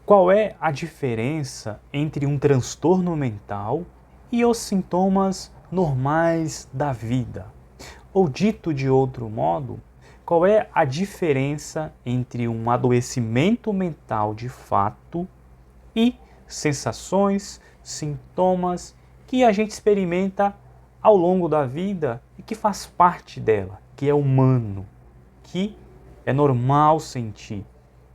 Qual é a diferença entre um transtorno mental e os sintomas normais da vida? Ou dito de outro modo, qual é a diferença entre um adoecimento mental de fato e sensações, sintomas que a gente experimenta ao longo da vida e que faz parte dela, que é humano, que é normal sentir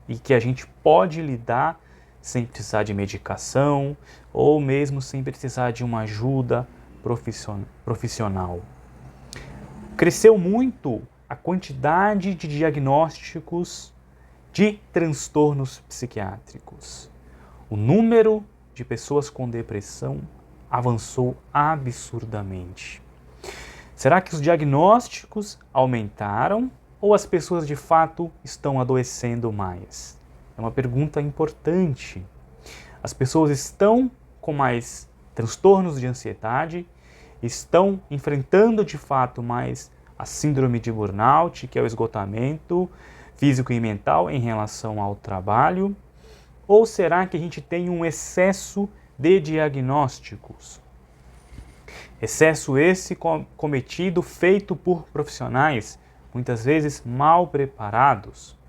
e que a gente pode lidar sem precisar de medicação ou mesmo sem precisar de uma ajuda profissional. Cresceu muito a quantidade de diagnósticos de transtornos psiquiátricos. O número de pessoas com depressão avançou absurdamente. Será que os diagnósticos aumentaram ou as pessoas de fato estão adoecendo mais? É uma pergunta importante. As pessoas estão com mais transtornos de ansiedade, estão enfrentando de fato mais a síndrome de burnout, que é o esgotamento físico e mental em relação ao trabalho? Ou será que a gente tem um excesso de diagnósticos? Excesso esse cometido, feito por profissionais, muitas vezes mal preparados.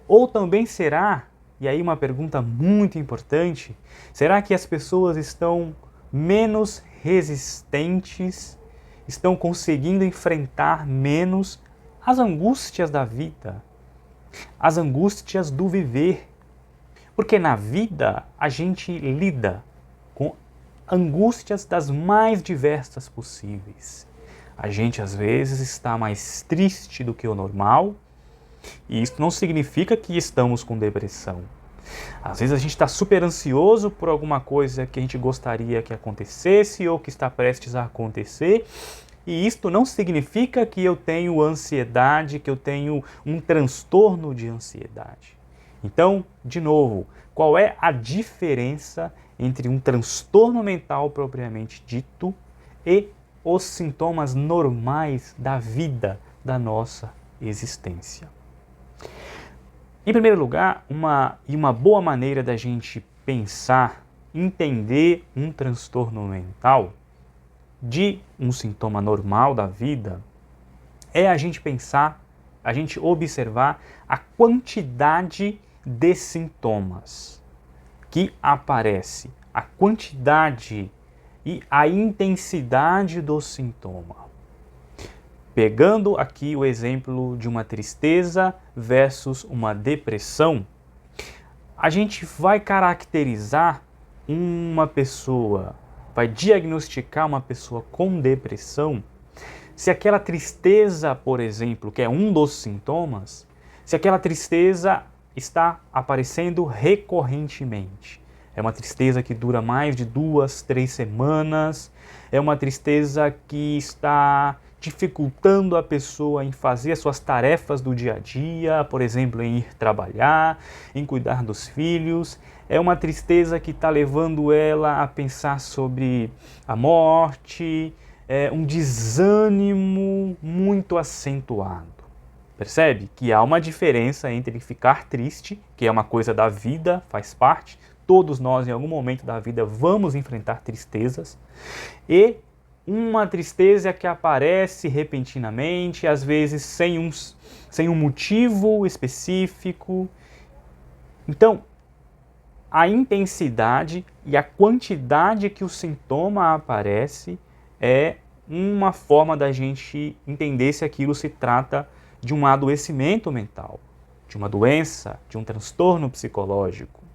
Ou também será, e aí uma pergunta muito importante, será que as pessoas estão menos resistentes, estão conseguindo enfrentar menos as angústias da vida, as angústias do viver? Porque na vida a gente lida com angústias das mais diversas possíveis. A gente às vezes está mais triste do que o normal, e isso não significa que estamos com depressão. Às vezes a gente está super ansioso por alguma coisa que a gente gostaria que acontecesse ou que está prestes a acontecer, e isto não significa que eu tenho ansiedade, que eu tenho um transtorno de ansiedade. Então, de novo, qual é a diferença entre um transtorno mental propriamente dito e os sintomas normais da vida, da nossa existência? Em primeiro lugar, uma boa maneira da gente pensar, entender um transtorno mental de um sintoma normal da vida é a gente pensar, a gente observar a quantidade de sintomas que aparece, a quantidade e a intensidade do sintoma. Pegando aqui o exemplo de uma tristeza versus uma depressão, a gente vai caracterizar uma pessoa, vai diagnosticar uma pessoa com depressão se aquela tristeza, por exemplo, que é um dos sintomas, se aquela tristeza está aparecendo recorrentemente. É uma tristeza que dura mais de 2, 3 semanas, é uma tristeza que está dificultando a pessoa em fazer as suas tarefas do dia a dia, por exemplo, em ir trabalhar, em cuidar dos filhos. É uma tristeza que está levando ela a pensar sobre a morte, um desânimo muito acentuado. Percebe que há uma diferença entre ficar triste, que é uma coisa da vida, faz parte, todos nós em algum momento da vida vamos enfrentar tristezas, e uma tristeza que aparece repentinamente, às vezes sem um motivo específico. Então, a intensidade e a quantidade que o sintoma aparece é uma forma da gente entender se aquilo se trata de um adoecimento mental, de uma doença, de um transtorno psicológico.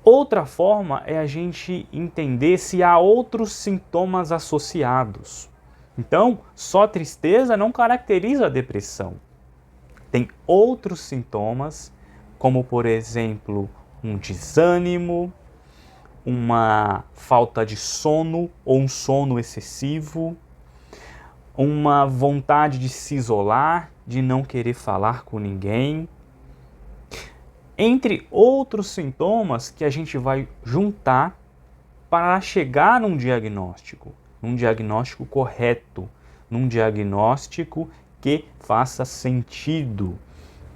Outra forma é a gente entender se há outros sintomas associados. Então, só tristeza não caracteriza a depressão. Tem outros sintomas, como por exemplo, um desânimo, uma falta de sono ou um sono excessivo, uma vontade de se isolar, de não querer falar com ninguém, entre outros sintomas que a gente vai juntar para chegar num diagnóstico correto, num diagnóstico que faça sentido.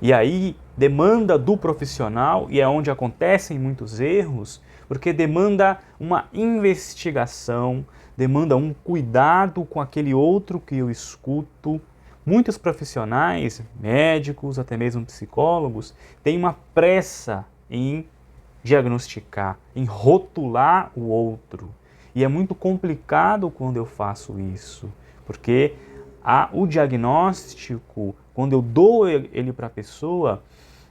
E aí demanda do profissional, e é onde acontecem muitos erros, porque demanda uma investigação, demanda um cuidado com aquele outro que eu escuto. Muitos profissionais, médicos, até mesmo psicólogos, têm uma pressa em diagnosticar, em rotular o outro. E é muito complicado quando eu faço isso, porque o diagnóstico, quando eu dou ele para a pessoa,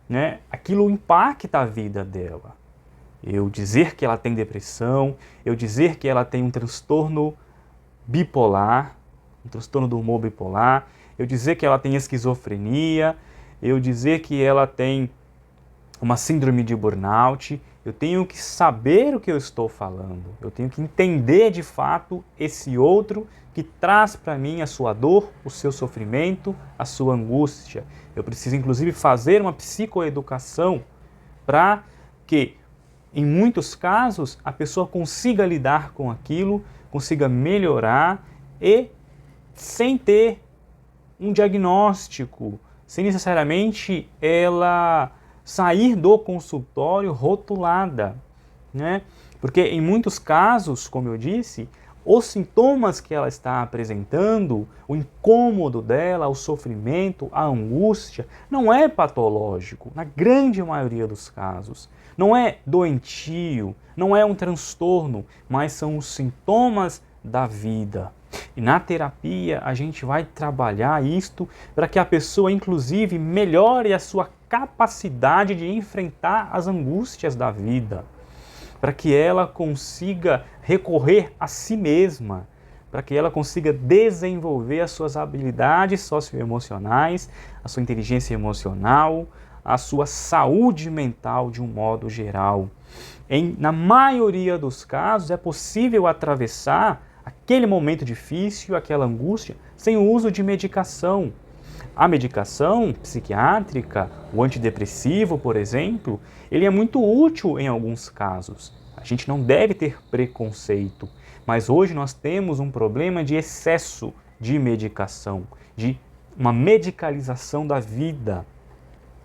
né, aquilo impacta a vida dela. Eu dizer que ela tem depressão, eu dizer que ela tem um transtorno bipolar, um transtorno do humor bipolar, eu dizer que ela tem esquizofrenia, eu dizer que ela tem uma síndrome de burnout, eu tenho que saber o que eu estou falando, eu tenho que entender de fato esse outro que traz para mim a sua dor, o seu sofrimento, a sua angústia. Eu preciso inclusive fazer uma psicoeducação para que, em muitos casos, a pessoa consiga lidar com aquilo, consiga melhorar e sem ter um diagnóstico, sem necessariamente ela sair do consultório rotulada, né? Porque em muitos casos, como eu disse, os sintomas que ela está apresentando, o incômodo dela, o sofrimento, a angústia, não é patológico, na grande maioria dos casos. Não é doentio, não é um transtorno, mas são os sintomas da vida. E na terapia a gente vai trabalhar isto para que a pessoa, inclusive, melhore a sua capacidade de enfrentar as angústias da vida, para que ela consiga recorrer a si mesma, para que ela consiga desenvolver as suas habilidades socioemocionais, a sua inteligência emocional, a sua saúde mental de um modo geral. Na maioria dos casos é possível atravessar aquele momento difícil, aquela angústia, sem o uso de medicação. A medicação psiquiátrica, o antidepressivo, por exemplo, ele é muito útil em alguns casos. A gente não deve ter preconceito, mas hoje nós temos um problema de excesso de medicação, de uma medicalização da vida.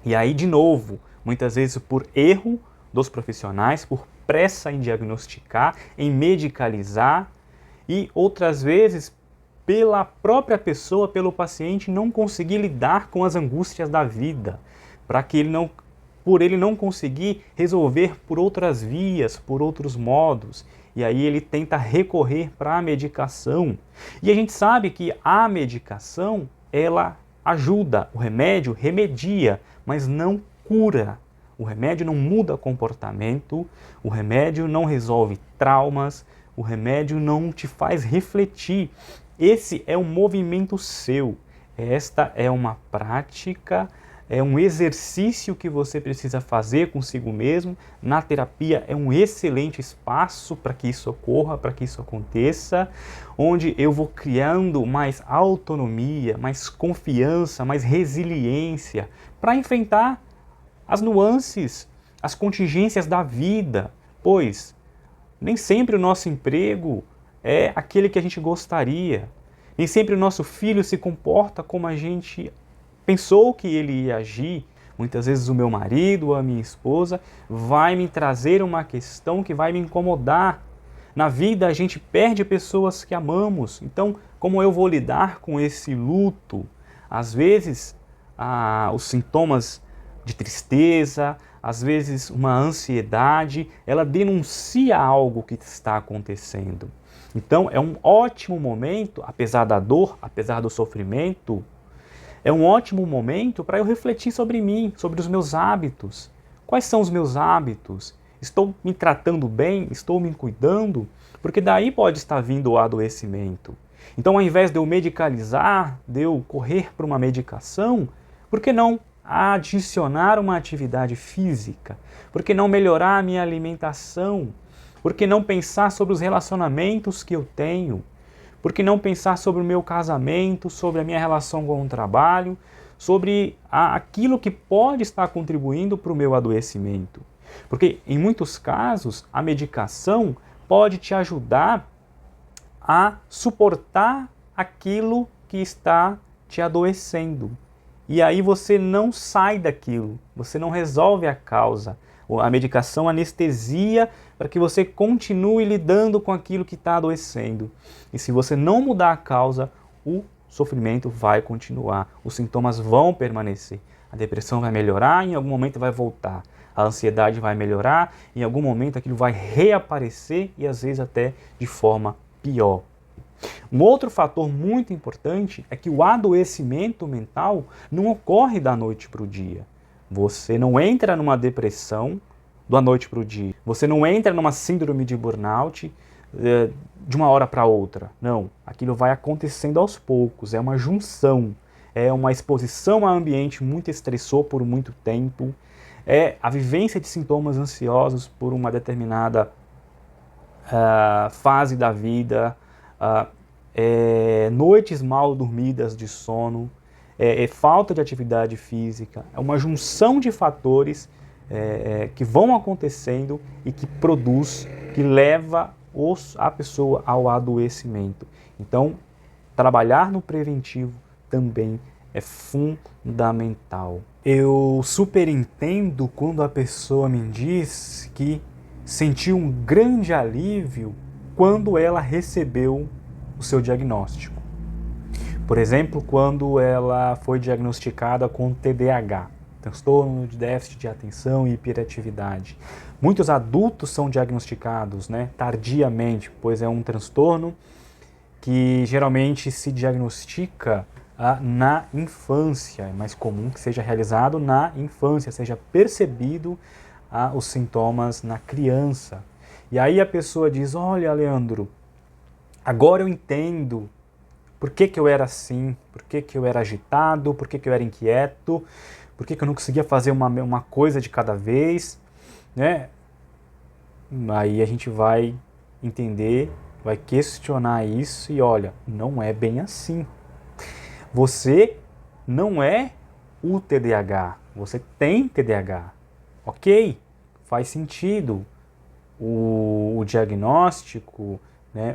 E aí, de novo, muitas vezes por erro dos profissionais, por pressa em diagnosticar, em medicalizar, e outras vezes pela própria pessoa, pelo paciente, não conseguir lidar com as angústias da vida, por ele não conseguir resolver por outras vias, por outros modos. E aí ele tenta recorrer para a medicação. E a gente sabe que a medicação, ela ajuda, o remédio remedia, mas não cura. O remédio não muda comportamento, o remédio não resolve traumas, o remédio não te faz refletir. Esse é um movimento seu, esta é uma prática, é um exercício que você precisa fazer consigo mesmo. Na terapia é um excelente espaço para que isso ocorra, para que isso aconteça, onde eu vou criando mais autonomia, mais confiança, mais resiliência para enfrentar as nuances, as contingências da vida, pois nem sempre o nosso emprego é aquele que a gente gostaria. Nem sempre o nosso filho se comporta como a gente pensou que ele ia agir. Muitas vezes o meu marido ou a minha esposa vai me trazer uma questão que vai me incomodar. Na vida a gente perde pessoas que amamos. Então, como eu vou lidar com esse luto? Às vezes, os sintomas de tristeza, às vezes uma ansiedade, ela denuncia algo que está acontecendo. Então é um ótimo momento, apesar da dor, apesar do sofrimento, é um ótimo momento para eu refletir sobre mim, sobre os meus hábitos. Quais são os meus hábitos? Estou me tratando bem? Estou me cuidando? Porque daí pode estar vindo o adoecimento. Então, ao invés de eu medicalizar, de eu correr para uma medicação, por que não adicionar uma atividade física? Por que não melhorar a minha alimentação? Por que não pensar sobre os relacionamentos que eu tenho? Por que não pensar sobre o meu casamento, sobre a minha relação com o trabalho, sobre aquilo que pode estar contribuindo para o meu adoecimento? Porque, em muitos casos, a medicação pode te ajudar a suportar aquilo que está te adoecendo. e aí você não sai daquilo, você não resolve a causa. A medicação anestesia para que você continue lidando com aquilo que está adoecendo. E se você não mudar a causa, o sofrimento vai continuar, os sintomas vão permanecer. A depressão vai melhorar, em algum momento vai voltar. A ansiedade vai melhorar, em algum momento aquilo vai reaparecer e às vezes até de forma pior. Um outro fator muito importante é que o adoecimento mental não ocorre da noite para o dia. Você não entra numa depressão da noite para o dia. Você não entra numa síndrome de burnout de uma hora para outra. Não, aquilo vai acontecendo aos poucos, é uma junção, é uma exposição a ambiente muito estressor por muito tempo, é a vivência de sintomas ansiosos por uma determinada fase da vida, noites mal dormidas de sono, falta de atividade física, é uma junção de fatores que vão acontecendo e que produz, que leva a pessoa ao adoecimento. Então, trabalhar no preventivo também é fundamental. Eu super entendo quando a pessoa me diz que sentiu um grande alívio quando ela recebeu o seu diagnóstico. Por exemplo, quando ela foi diagnosticada com TDAH, transtorno de déficit de atenção e hiperatividade. Muitos adultos são diagnosticados, tardiamente, pois é um transtorno que geralmente se diagnostica na infância. É mais comum que seja realizado na infância, seja percebido os sintomas na criança. E aí a pessoa diz, olha, Leandro, agora eu entendo por que eu era assim, por que eu era agitado, por que eu era inquieto, por que eu não conseguia fazer uma coisa de cada vez, né? Aí a gente vai entender, vai questionar isso e olha, não é bem assim. Você não é o TDAH, você tem TDAH, ok? Faz sentido o diagnóstico,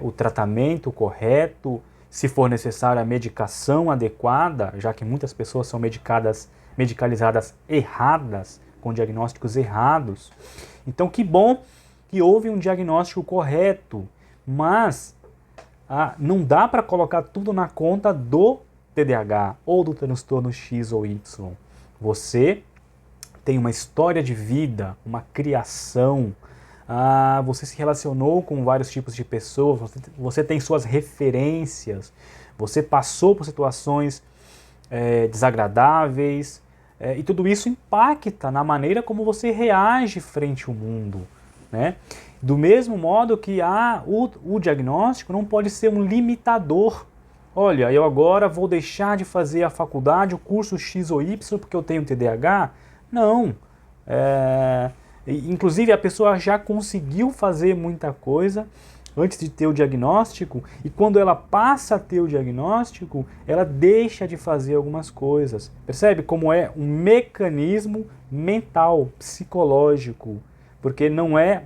o tratamento correto, se for necessário a medicação adequada, já que muitas pessoas são medicalizadas erradas, com diagnósticos errados. Então que bom que houve um diagnóstico correto, mas não dá para colocar tudo na conta do TDAH ou do transtorno X ou Y. Você tem uma história de vida, uma criação, você se relacionou com vários tipos de pessoas, você tem suas referências, você passou por situações desagradáveis, e tudo isso impacta na maneira como você reage frente ao mundo, né? Do mesmo modo que o diagnóstico não pode ser um limitador. Olha, eu agora vou deixar de fazer a faculdade, o curso X ou Y, porque eu tenho TDAH? Não. Inclusive, a pessoa já conseguiu fazer muita coisa antes de ter o diagnóstico, e quando ela passa a ter o diagnóstico, ela deixa de fazer algumas coisas. Percebe como é um mecanismo mental, psicológico, porque não é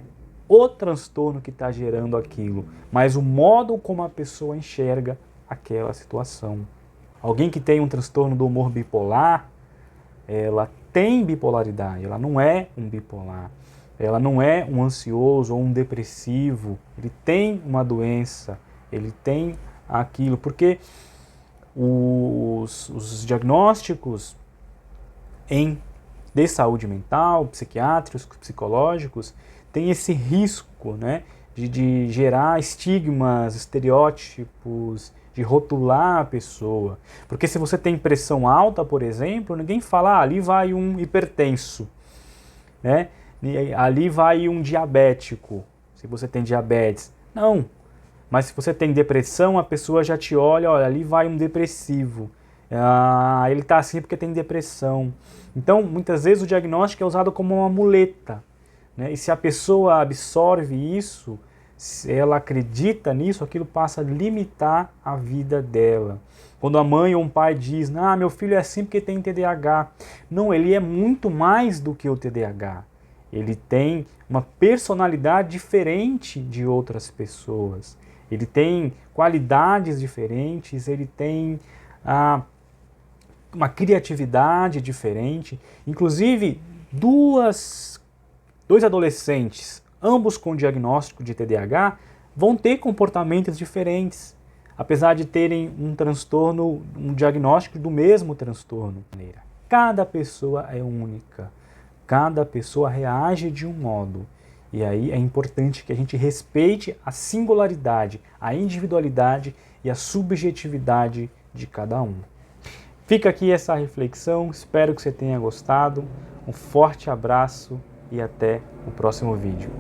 o transtorno que está gerando aquilo, mas o modo como a pessoa enxerga aquela situação. Alguém que tem um transtorno do humor bipolar, ela tem bipolaridade, ela não é um bipolar. Ela não é um ansioso ou um depressivo, ele tem uma doença, ele tem aquilo, porque os diagnósticos de saúde mental, psiquiátricos, psicológicos, têm esse risco, de gerar estigmas, estereótipos, de rotular a pessoa. Porque se você tem pressão alta, por exemplo, ninguém fala, ali vai um hipertenso, ali vai um diabético, se você tem diabetes. Não, mas se você tem depressão, a pessoa já te olha, ali vai um depressivo. Ele está assim porque tem depressão. Então, muitas vezes o diagnóstico é usado como uma muleta, e se a pessoa absorve isso, se ela acredita nisso, aquilo passa a limitar a vida dela. Quando a mãe ou um pai diz, meu filho é assim porque tem TDAH. Não, ele é muito mais do que o TDAH. Ele tem uma personalidade diferente de outras pessoas. Ele tem qualidades diferentes, ele tem uma criatividade diferente. Inclusive, dois adolescentes, ambos com diagnóstico de TDAH, vão ter comportamentos diferentes, apesar de terem um transtorno, um diagnóstico do mesmo transtorno. Cada pessoa é única, cada pessoa reage de um modo. E aí é importante que a gente respeite a singularidade, a individualidade e a subjetividade de cada um. Fica aqui essa reflexão, espero que você tenha gostado. Um forte abraço e até o próximo vídeo.